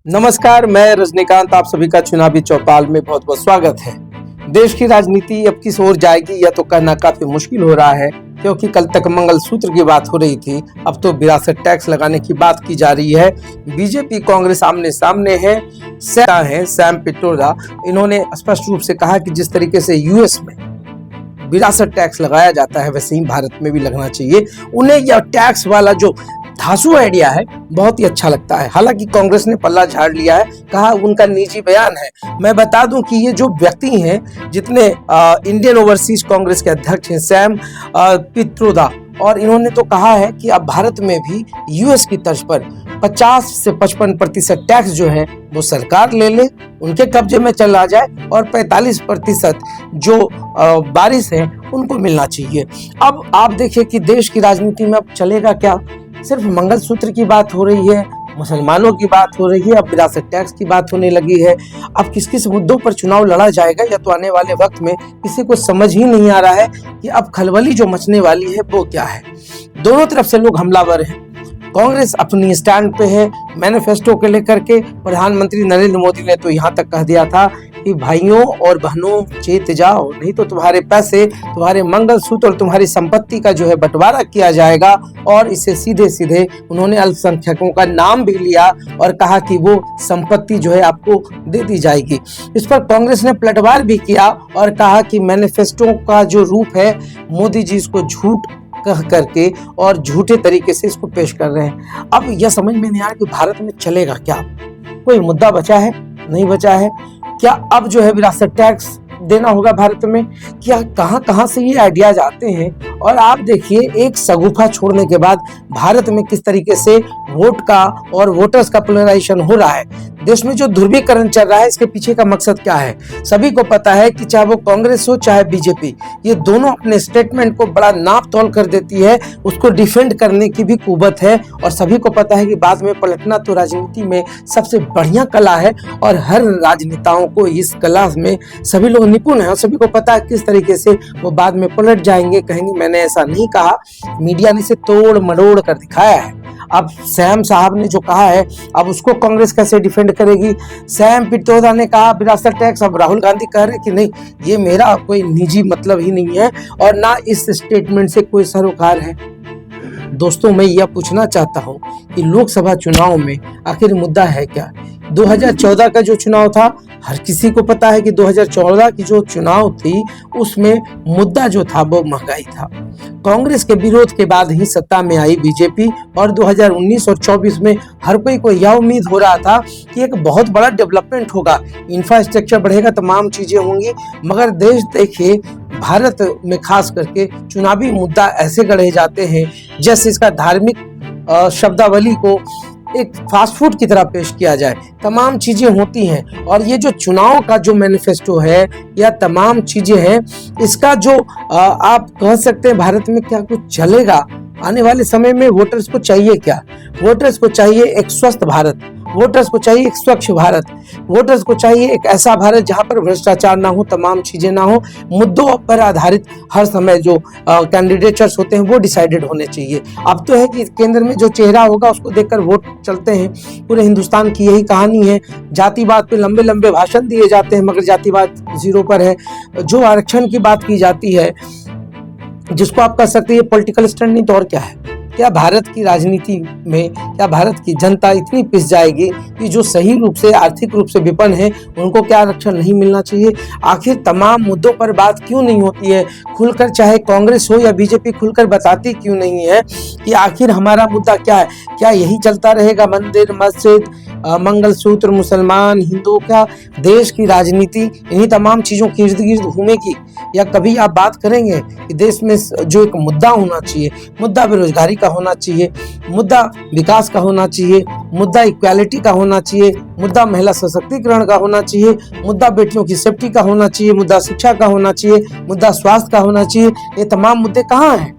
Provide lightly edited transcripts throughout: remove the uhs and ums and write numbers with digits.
नमस्कार, मैं रजनीकांत। आप सभी का चुनावी चौपाल में बहुत बहुत स्वागत है। देश की राजनीति अब किस ओर जाएगी यह तो कहना काफी मुश्किल हो रहा है, क्योंकि कल तक मंगलसूत्र की बात हो रही थी, अब तो विरासत टैक्स लगाने की बात की जा रही है। बीजेपी कांग्रेस आमने सामने है। सैम पित्रोदा, इन्होंने स्पष्ट रूप से कहा कि जिस तरीके से यूएस में विरासत टैक्स लगाया जाता है वैसे ही भारत में भी लगना चाहिए। उन्हें यह टैक्स वाला जो धांसू आइडिया है बहुत ही अच्छा लगता है। हालांकि कांग्रेस ने पल्ला झाड़ लिया है, कहा उनका निजी बयान है। मैं बता दूं कि ये जो व्यक्ति हैं, जितने इंडियन ओवरसीज कांग्रेस के अध्यक्ष हैं सैम पित्रोदा, और इन्होंने तो कहा है कि अब भारत में भी यूएस की तर्ज पर 50 से 55% टैक्स जो है वो सरकार ले ले, उनके कब्जे में चला जाए, और 45% जो बारिश है उनको मिलना चाहिए। अब आप देखिए कि देश की राजनीति में अब चलेगा क्या। सिर्फ मंगलसूत्र की बात हो रही है, मुसलमानों की बात हो रही है, अब विरासत टैक्स की बात होने लगी है। अब किस किस मुद्दों पर चुनाव लड़ा जाएगा या तो आने वाले वक्त में किसी को समझ ही नहीं आ रहा है कि अब खलबली जो मचने वाली है वो क्या है। दोनों तरफ से लोग हमलावर हैं। कांग्रेस अपनी स्टैंड पे है मैनिफेस्टो के लेकर के। प्रधानमंत्री नरेंद्र मोदी ने तो यहाँ तक कह दिया था कि भाइयों और बहनों चेत जाओ, नहीं तो तुम्हारे पैसे, तुम्हारे मंगलसूत्र और तुम्हारी संपत्ति का जो है बंटवारा किया जाएगा। और इसे सीधे सीधे उन्होंने अल्पसंख्यकों का नाम भी लिया और कहा कि वो संपत्ति जो है आपको दे दी जाएगी। इस पर कांग्रेस ने पलटवार भी किया और कहा कि मैनिफेस्टो का जो रूप है, मोदी जी इसको झूठ कह करके और झूठे तरीके से इसको पेश कर रहे हैं। अब यह समझ में नहीं आ रहा कि भारत में चलेगा क्या। कोई मुद्दा बचा है? नहीं बचा है। क्या अब जो है विरासत टैक्स देना होगा भारत में? क्या कहां से ये आइडियाज आते हैं? और आप देखिए एक शगुफा छोड़ने के बाद भारत में किस तरीके से वोट का और वोटर्स का पोलराइजेशन हो रहा है। देश में जो ध्रुवीकरण चल रहा है, इसके पीछे का मकसद क्या है सभी को पता है कि चाहे वो कांग्रेस हो चाहे बीजेपी, ये दोनों अपने स्टेटमेंट को बड़ा नाप तोल कर देती है। उसको डिफेंड करने की भी कुवत है और सभी को पता है कि बाद में पलटना तो राजनीति में सबसे बढ़िया कला है और हर राजनेताओं को इस कला में सभी लोग निपुण है और सभी को पता है किस तरीके से वो बाद में पलट जाएंगे, कहेंगे मैंने ऐसा नहीं कहा। मीडिया ने इसे तोड़ मरोड़ कर दिखाया है। अब सैम साहब ने जो कहा है, अब उसको कांग्रेस कैसे डिफेंड करेगी। सैम पित्रोदा ने कहा विरासत टैक्स, अब राहुल गांधी कह रहे कि नहीं, ये मेरा कोई निजी मतलब ही नहीं है और ना इस स्टेटमेंट से कोई सरोकार है। दोस्तों, मैं यह पूछना चाहता हूं कि लोकसभा चुनाव में आखिर मुद्दा है क्या। 2014 का जो चुनाव था, हर किसी को पता है कि 2014 की जो चुनाव थी उसमें मुद्दा जो था वो महंगाई था। कांग्रेस के विरोध के बाद ही सत्ता में आई बीजेपी और 2019 और 24 में हर कोई को यह उम्मीद हो रहा था कि एक बहुत बड़ा डेवलपमेंट होगा, इंफ्रास्ट्रक्चर बढ़ेगा, तमाम चीजें होंगी। मगर देश देखिए, भारत में खास करके चुनावी मुद्दा ऐसे गढ़े जाते हैं जैसे इसका धार्मिक शब्दावली को एक फास्ट फूड की तरह पेश किया जाए। तमाम चीजें होती हैं और ये जो चुनाव का जो मैनिफेस्टो है या तमाम चीजें हैं, इसका जो आप कह सकते हैं भारत में क्या कुछ चलेगा आने वाले समय में। वोटर्स को चाहिए क्या? वोटर्स को चाहिए एक स्वस्थ भारत, वोटर्स को चाहिए एक स्वच्छ भारत, वोटर्स को चाहिए एक ऐसा भारत जहां पर भ्रष्टाचार ना हो, तमाम चीजें ना हो, मुद्दों पर आधारित हर समय जो कैंडिडेट्स होते हैं वो डिसाइडेड होने चाहिए। अब तो है कि केंद्र में जो चेहरा होगा उसको देखकर वोट चलते हैं। पूरे हिंदुस्तान की यही कहानी है। जातिवाद पे लंबे लंबे भाषण दिए जाते हैं मगर जातिवाद जीरो पर है। जो आरक्षण की बात की जाती है, जिसको आप कह सकते हैं पॉलिटिकल स्टंट, नहीं तो और क्या है। क्या भारत की राजनीति में, क्या भारत की जनता इतनी पिस जाएगी कि जो सही रूप से आर्थिक रूप से विपन्न है उनको क्या आरक्षण नहीं मिलना चाहिए? आखिर तमाम मुद्दों पर बात क्यों नहीं होती है खुलकर? चाहे कांग्रेस हो या बीजेपी खुलकर बताती क्यों नहीं है कि आखिर हमारा मुद्दा क्या है? क्या यही चलता रहेगा, मंदिर मस्जिद मंगलसूत्र, मुसलमान हिंदू? क्या देश की राजनीति इन्हीं तमाम चीजों के इर्द गिर्द घूमेगी? या कभी आप बात करेंगे कि देश में जो एक मुद्दा होना चाहिए, मुद्दा बेरोजगारी का होना चाहिए, मुद्दा विकास का होना चाहिए, मुद्दा इक्वालिटी का होना चाहिए, मुद्दा महिला सशक्तिकरण का होना चाहिए, मुद्दा बेटियों की सेफ्टी का होना चाहिए, मुद्दा शिक्षा का होना चाहिए, मुद्दा स्वास्थ्य का होना चाहिए। ये तमाम मुद्दे कहाँ हैं?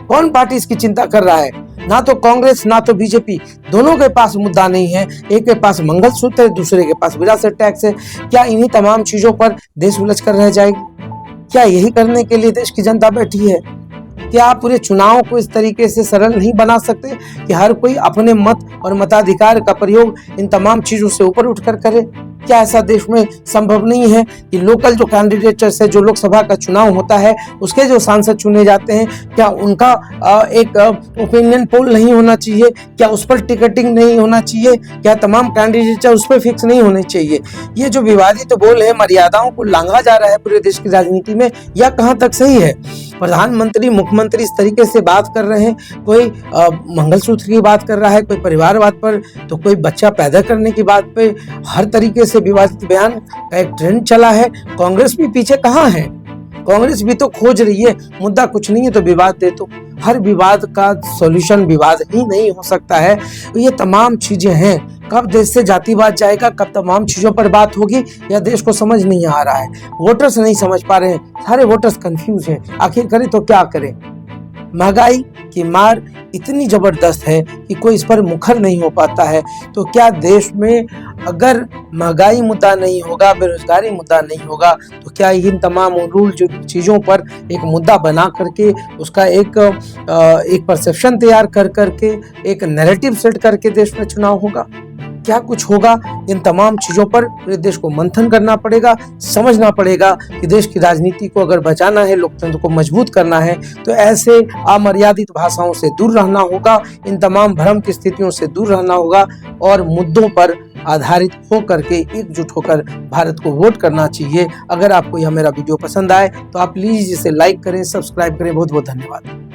कौन पार्टी इसकी चिंता कर रहा है? ना तो कांग्रेस ना तो बीजेपी, दोनों के पास मुद्दा नहीं है। एक के पास मंगलसूत्र है, दूसरे के पास विरासत टैक्स है। क्या इन्हीं तमाम चीजों पर देश उलझ कर रह जाएगी? क्या यही करने के लिए देश की जनता बैठी है? क्या आप पूरे चुनाव को इस तरीके से सरल नहीं बना सकते कि हर कोई अपने मत और मताधिकार का प्रयोग इन तमाम चीजों से ऊपर उठकर करे? क्या ऐसा देश में संभव नहीं है कि लोकल जो कैंडिडेट्स है, जो लोकसभा का चुनाव होता है उसके जो सांसद चुने जाते हैं, क्या उनका एक ओपिनियन पोल नहीं होना चाहिए? क्या उस पर टिकटिंग नहीं होना चाहिए? क्या तमाम कैंडिडेट उस पर फिक्स नहीं होने चाहिए? ये जो विवादित बोल है, मर्यादाओं को लांघा जा रहा है पूरे देश की राजनीति में, या कहाँ तक सही है? प्रधानमंत्री, मुख्यमंत्री इस तरीके से बात कर रहे हैं, कोई मंगलसूत्र की बात कर रहा है, कोई परिवारवाद पर, तो कोई बच्चा पैदा करने की बात पे, हर तरीके से विवादित बयान का एक ट्रेंड चला है। कांग्रेस भी पीछे कहाँ है? कांग्रेस भी तो खोज रही है, मुद्दा कुछ नहीं है तो विवाद दे दो। हर विवाद का सॉल्यूशन विवाद ही नहीं हो सकता है। ये तमाम चीजें हैं, कब देश से जातिवाद जाएगा, कब तमाम चीजों पर बात होगी, यह देश को समझ नहीं आ रहा है। वोटर्स नहीं समझ पा रहे हैं, सारे वोटर्स कंफ्यूज हैं, आखिर करें तो क्या करें? महंगाई की मार इतनी जबरदस्त है कि कोई इस पर मुखर नहीं हो पाता है। तो क्या देश में अगर महंगाई मुद्दा नहीं होगा, बेरोजगारी मुद्दा नहीं होगा, तो क्या इन तमाम रूल चीज़ों पर एक मुद्दा बना करके उसका एक परसेप्शन तैयार कर करके एक नैरेटिव सेट करके देश में चुनाव होगा? क्या कुछ होगा? इन तमाम चीजों पर पूरे देश को मंथन करना पड़ेगा, समझना पड़ेगा कि देश की राजनीति को अगर बचाना है, लोकतंत्र को मजबूत करना है, तो ऐसे अमर्यादित भाषाओं से दूर रहना होगा, इन तमाम भ्रम की स्थितियों से दूर रहना होगा और मुद्दों पर आधारित होकर के एकजुट होकर भारत को वोट करना चाहिए। अगर आपको यह मेरा वीडियो पसंद आए तो आप प्लीज इसे लाइक करें, सब्सक्राइब करें। बहुत बहुत धन्यवाद।